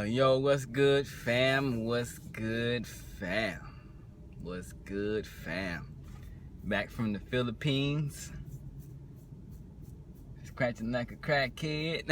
Yo, what's good, fam? What's good, fam? What's good, fam? Back from the Philippines. Scratching like a crackhead.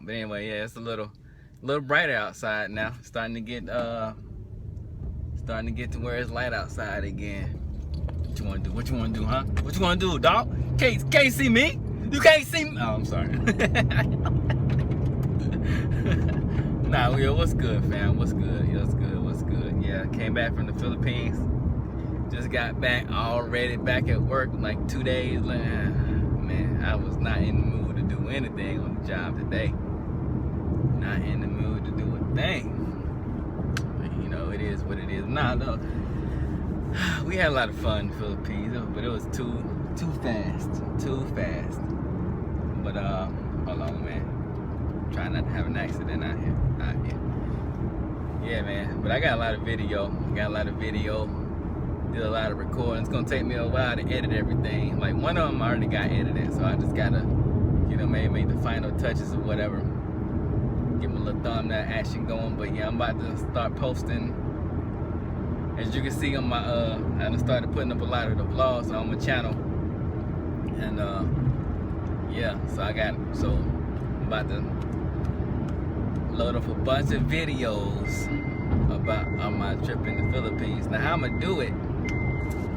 But anyway, yeah, it's a little brighter outside now. Starting to get to where it's light outside again. What you wanna do? What you wanna do, huh? What you wanna do, dog? Can't see me? You can't see me? Oh, I'm sorry. Nah, yo, what's good, fam? What's good? Yo, what's good? What's good? Yeah, came back from the Philippines. Just got back already back at work like 2 days. Man, I was not in the mood to do anything on the job today. Not in the mood to do a thing. But, you know, it is what it is. Nah, no. We had a lot of fun in the Philippines, but it was too fast. Too fast. But hold on, man. Try not to have an accident out here. Yeah, man. But I got a lot of video. Did a lot of recording. It's gonna take me a while to edit everything. Like one of them already got edited, so I just gotta, you know, maybe make the final touches or whatever. Get my little thumbnail action going. But yeah, I'm about to start posting. As you can see on my I done started putting up a lot of the vlogs on my channel. And yeah, so I'm about to load up a bunch of videos about my trip in the Philippines. Now how I'm gonna do it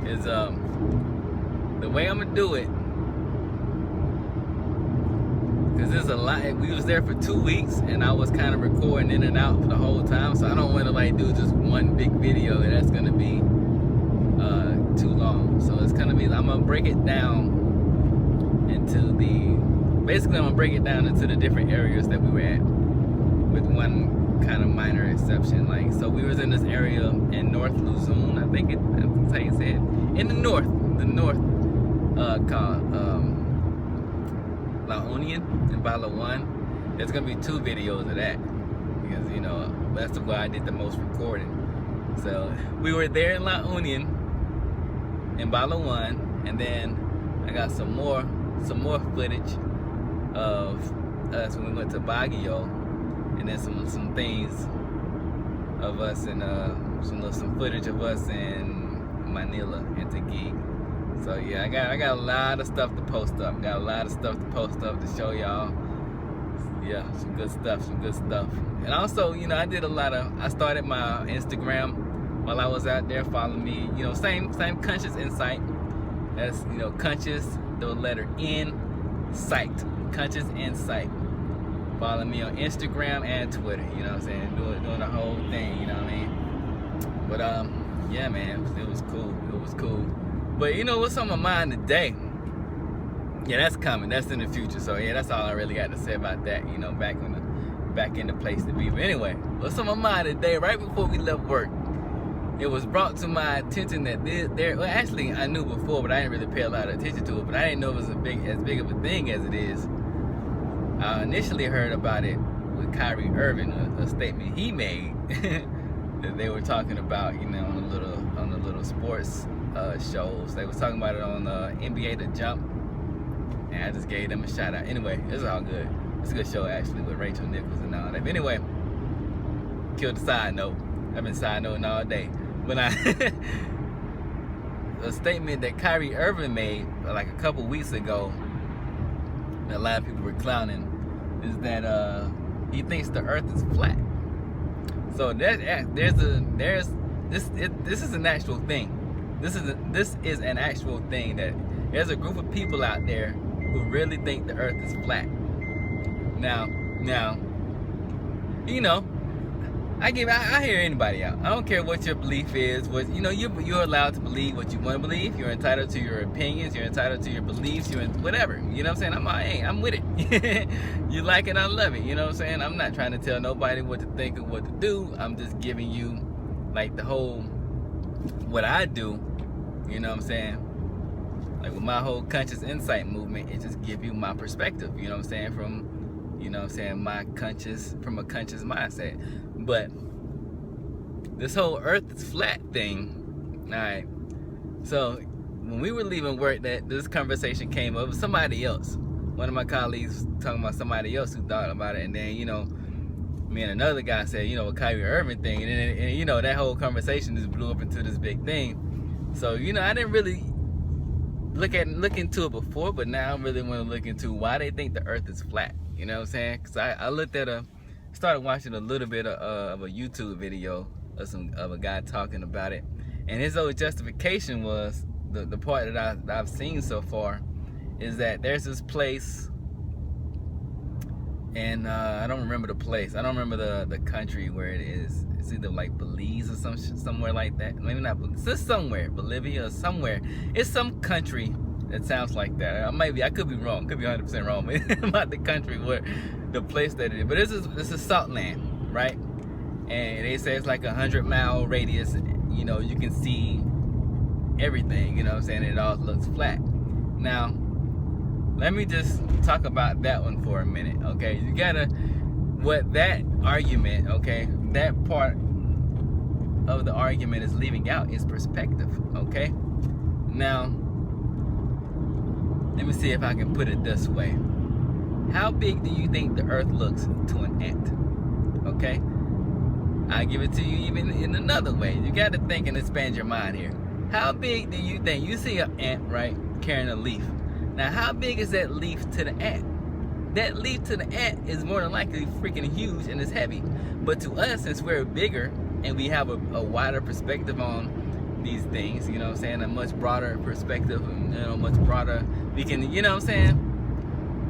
is the way I'm gonna do it, because there's a lot. We was there for 2 weeks and I was kind of recording in and out for the whole time, so I don't want to like do just one big video that's gonna be too long. So it's gonna be, I'm gonna break it down into the different areas that we were at, with one kind of minor exception. Like, so we was in this area in North Luzon, I think that's how you say it, in the north called La Union and Balawan. There's gonna be 2 videos of that, because you know that's where I did the most recording. So we were there in La Union in Balawan, and then I got some more footage of us when we went to Baguio, and then some things of us in some footage of us in Manila and Taguig. So yeah, I got a lot of stuff to post up. To show y'all. Yeah, some good stuff. And also, you know, I started my Instagram while I was out there. Follow me, you know, same Conscious Insight. That's, you know, Conscious, the letter N, Sight. Conscious Insight. Follow me on Instagram and Twitter, you know what I'm saying? Doing the whole thing, you know what I mean? But yeah, man, it was cool. But you know what's on my mind today? Yeah, that's coming. That's in the future. So yeah, that's all I really got to say about that. You know, back in the place to be. But anyway, what's on my mind today? Right before we left work, it was brought to my attention that well, actually I knew before, but I didn't really pay a lot of attention to it. But I didn't know it was as big of a thing as it is. I initially heard about it with Kyrie Irving, a statement he made that they were talking about, you know, on the little sports shows. They was talking about it on NBA The Jump, and I just gave them a shout out. Anyway, it's all good. It's a good show actually, with Rachel Nichols and all that. But anyway, killed the side note. I've been side noting all day. But a statement that Kyrie Irving made like a couple weeks ago, that a lot of people were clowning, is that he thinks the Earth is flat. So this is an actual thing. This is an actual thing, that there's a group of people out there who really think the Earth is flat. Now, you know, I hear anybody out. I don't care what your belief is. You know, you're allowed to believe what you want to believe. You're entitled to your opinions. You're entitled to your beliefs. Whatever. You know what I'm saying? I'm with it. You like it, I love it. You know what I'm saying? I'm not trying to tell nobody what to think or what to do. I'm just giving you like the whole what I do. You know what I'm saying? Like with my whole Conscious Insight movement, it just gives you my perspective. You know what I'm saying? From a conscious mindset. But this whole Earth is flat thing, all right. So when we were leaving work, that this conversation came up with somebody else. One of my colleagues was talking about somebody else who thought about it, and then, you know, me and another guy said, you know, a Kyrie Irving thing, and you know, that whole conversation just blew up into this big thing. So, you know, I didn't really look into it before, but now I really want to look into why they think the earth is flat. You know what I'm saying? Because I looked at started watching a little bit of a YouTube video of a guy talking about it, and his whole justification was the part that I've seen so far is that there's this place, and I don't remember the place. I don't remember the country where it is. It's either like Belize or somewhere like that. Maybe not. It's just somewhere, Bolivia or somewhere. It's some country that sounds like that. Maybe I could be wrong. Could be 100% wrong about the country where the place that it is. But this is salt land, right? And they say it's like 100-mile radius. You know, you can see everything. You know what I'm saying? It all looks flat. Now, let me just talk about that one for a minute, okay? You gotta, what that argument, okay, that part of the argument is leaving out is perspective, okay? Now, let me see if I can put it this way. How big do you think the earth looks to an ant, okay? I'll give it to you even in another way. You gotta think and expand your mind here. How big do you think, you see an ant, right, carrying a leaf. Now, how big is that leaf to the ant? That leaf to the ant is more than likely freaking huge and it's heavy. But to us, since we're bigger and we have a wider perspective on these things, you know what I'm saying, a much broader perspective, you know, much broader, we can, you know what I'm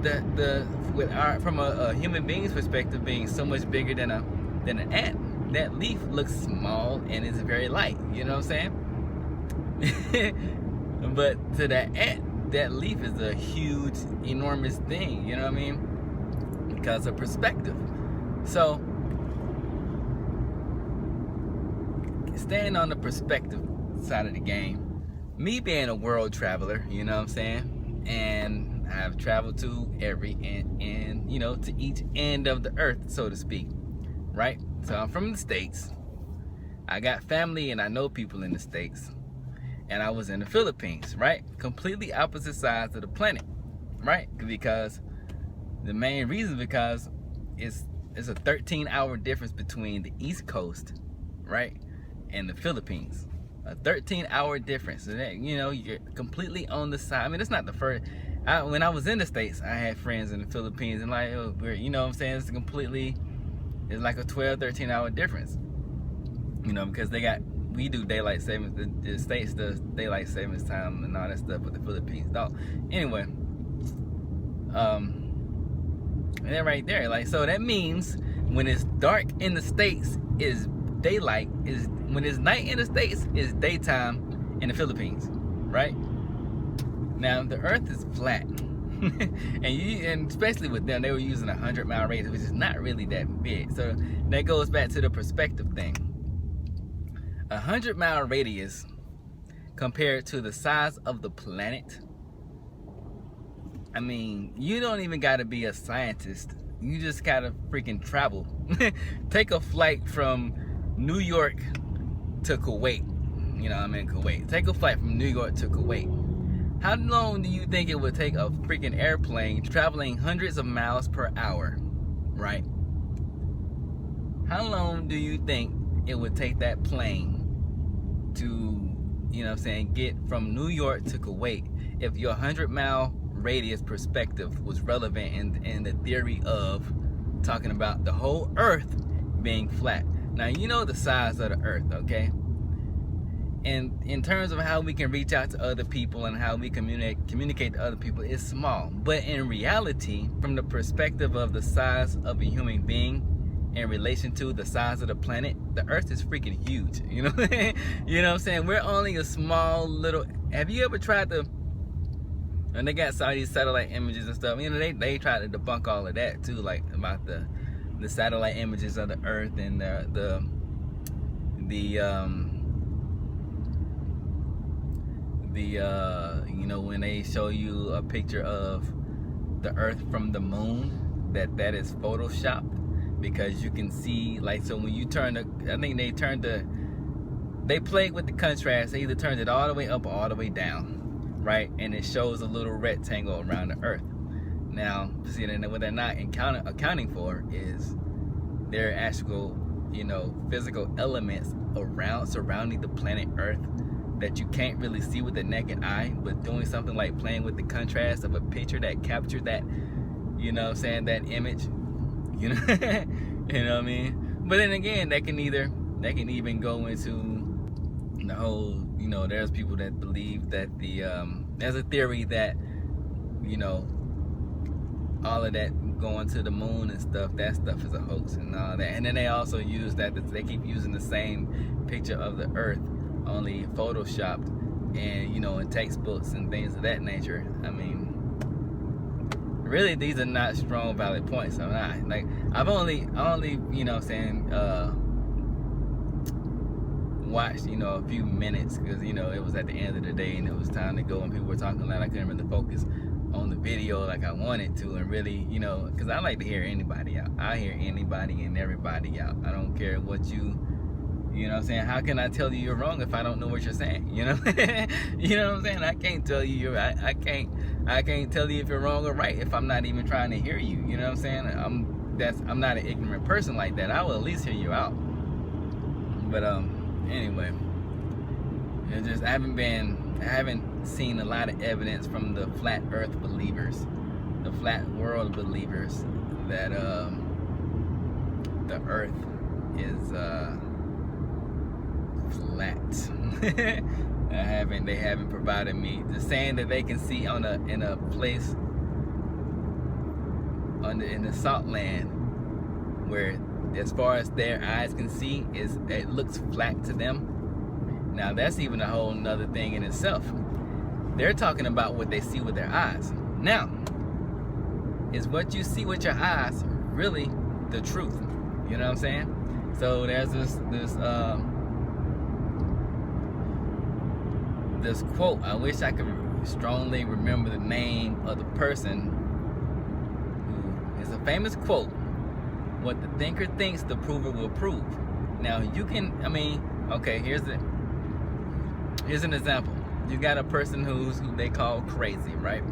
saying, from a human being's perspective, being so much bigger than an ant, that leaf looks small and it's very light, you know what I'm saying? But to that ant, that leaf is a huge, enormous thing, you know what I mean? Because of perspective. So, staying on the perspective side of the game, me being a world traveler, you know what I'm saying? And I've traveled to every end, you know, to each end of the earth, so to speak, right? So I'm from the States. I got family and I know people in the States. And I was in the Philippines, right? Completely opposite sides of the planet, right? Because the main reason, because it's a 13-hour difference between the East Coast, right, and the Philippines. A 13-hour difference. So that, you know, you're completely on the side. I mean, it's not the first. When I was in the States, I had friends in the Philippines, and like, you know what I'm saying? It's like a 12, 13-hour difference. You know, because we do daylight savings, the States does daylight savings time and all that stuff, but the Philippines don't. Anyway, and then right there, like, so that means when it's dark in the States is daylight, is when it's night in the States is daytime in the Philippines, right? Now the earth is flat. and especially with them, they were using 100-mile radius, which is not really that big. So that goes back to the perspective thing. 100-mile radius compared to the size of the planet. I mean, you don't even gotta be a scientist. You just gotta freaking travel. Take a flight from New York to Kuwait. You know, I'm in Kuwait. Take a flight from New York to Kuwait. How long do you think it would take a freaking airplane traveling hundreds of miles per hour, right? How long do you think it would take that plane to, you know what I'm saying, get from New York to Kuwait if your 100-mile radius perspective was relevant in the theory of talking about the whole earth being flat? Now, you know the size of the earth, okay? And in terms of how we can reach out to other people and how we communicate to other people, it's small. But in reality, from the perspective of the size of a human being in relation to the size of the planet, the earth is freaking huge, you know? You know what I'm saying? We're only a small little, have you ever tried to, and they got some of these satellite images and stuff, you know, they try to debunk all of that too, like about the satellite images of the earth and you know, when they show you a picture of the earth from the moon, that is photoshopped, because you can see, like, so when you turn I think they played with the contrast. They either turned it all the way up or all the way down, right? And it shows a little rectangle around the earth. Now, see, what they're not accounting for is there are actual, physical elements surrounding the planet Earth that you can't really see with the naked eye, but doing something like playing with the contrast of a picture that captured that, that image, you know what I mean? But then again, that can even go into the whole, there's people that believe that there's a theory that, all of that going to the moon and stuff, that stuff is a hoax and all that. And then they also use that, they keep using the same picture of the Earth, only photoshopped and, in textbooks and things of that nature. I mean, really, these are not strong, valid points. I'm not, like, I've only, watched, a few minutes, because, it was at the end of the day and it was time to go and people were talking loud. I couldn't really focus on the video like I wanted to, and really, because I like to hear anybody out. I hear anybody and everybody out. I don't care what you know what I'm saying? How can I tell you you're wrong if I don't know what you're saying? You know what I'm saying? I can't tell you I can't tell you if you're wrong or right if I'm not even trying to hear you. You know what I'm saying? I'm not an ignorant person like that. I will at least hear you out. But anyway, it's just I haven't seen a lot of evidence from the flat earth believers, the flat world believers, that the earth is flat. They haven't provided me the saying that they can see in a place in the salt land where, as far as their eyes can see, it looks flat to them. Now that's even a whole nother thing in itself. They're talking about what they see with their eyes. Now, is what you see with your eyes really the truth? You know what I'm saying? So there's this quote. I wish I could strongly remember the name of the person who is a famous quote. What the thinker thinks, the prover will prove. Now you can, okay, here's an example. You got a person who they call crazy, right?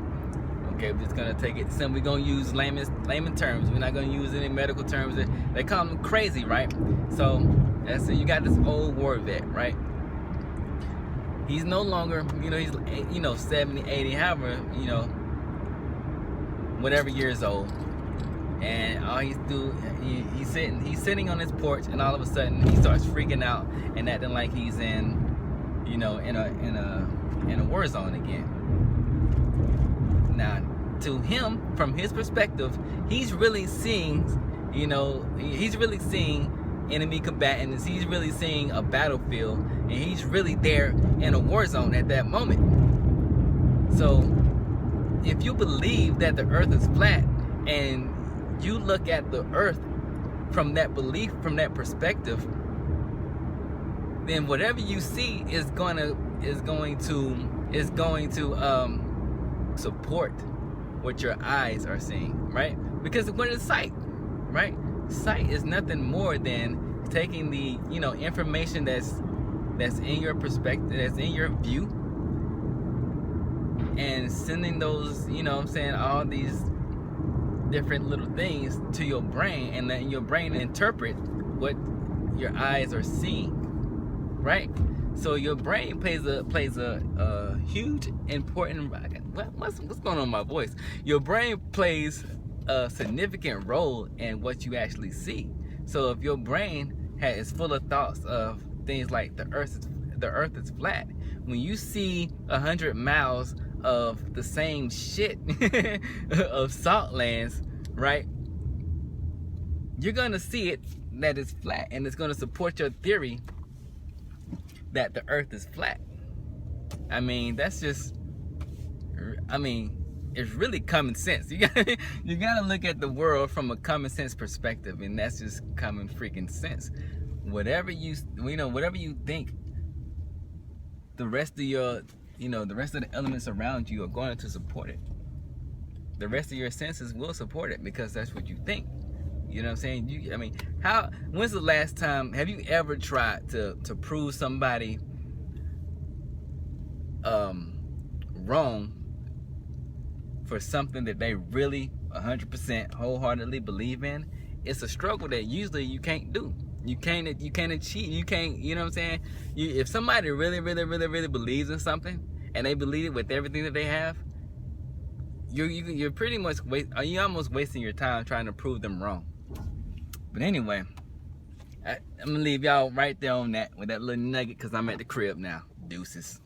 Okay, we're just gonna take it simple. We're gonna use layman terms. We're not gonna use any medical terms. They call them crazy, right? So you got this old war vet, right? He's no longer, he's 70, 80, however, whatever years old. And all he's sitting on his porch, and all of a sudden he starts freaking out and acting like he's in a war zone again. Now, to him, from his perspective, he's really seeing, enemy combatants. He's really seeing a battlefield, and he's really there in a war zone at that moment. So, if you believe that the earth is flat, and you look at the earth from that belief, from that perspective, then whatever you see is going to support what your eyes are seeing, right? Because what is sight, right? Sight is nothing more than taking the information that's in your perspective, that's in your view, and sending those all these different little things to your brain, and then your brain interpret what your eyes are seeing, right? So your brain plays a huge important, what's going on with my voice? Your brain plays a significant role in what you actually see. So if your brain is full of thoughts of things like the earth is flat, when you see 100 miles of the same shit of salt lands, right, you're gonna see it that it's flat, and it's gonna support your theory that the earth is flat. That's just, it's really common sense. You gotta look at the world from a common sense perspective, and that's just common freaking sense. Whatever you think, the rest of the elements around you are going to support it. The rest of your senses will support it, because that's what you think. You know what I'm saying? When's the last time, have you ever tried to prove somebody wrong for something that they really 100% wholeheartedly believe in, it's a struggle that usually you can't do. You can't achieve. You can't. You know what I'm saying? If somebody really believes in something and they believe it with everything that they have, you're pretty much you're almost wasting your time trying to prove them wrong. But anyway, I'm gonna leave y'all right there on that with that little nugget because I'm at the crib now. Deuces.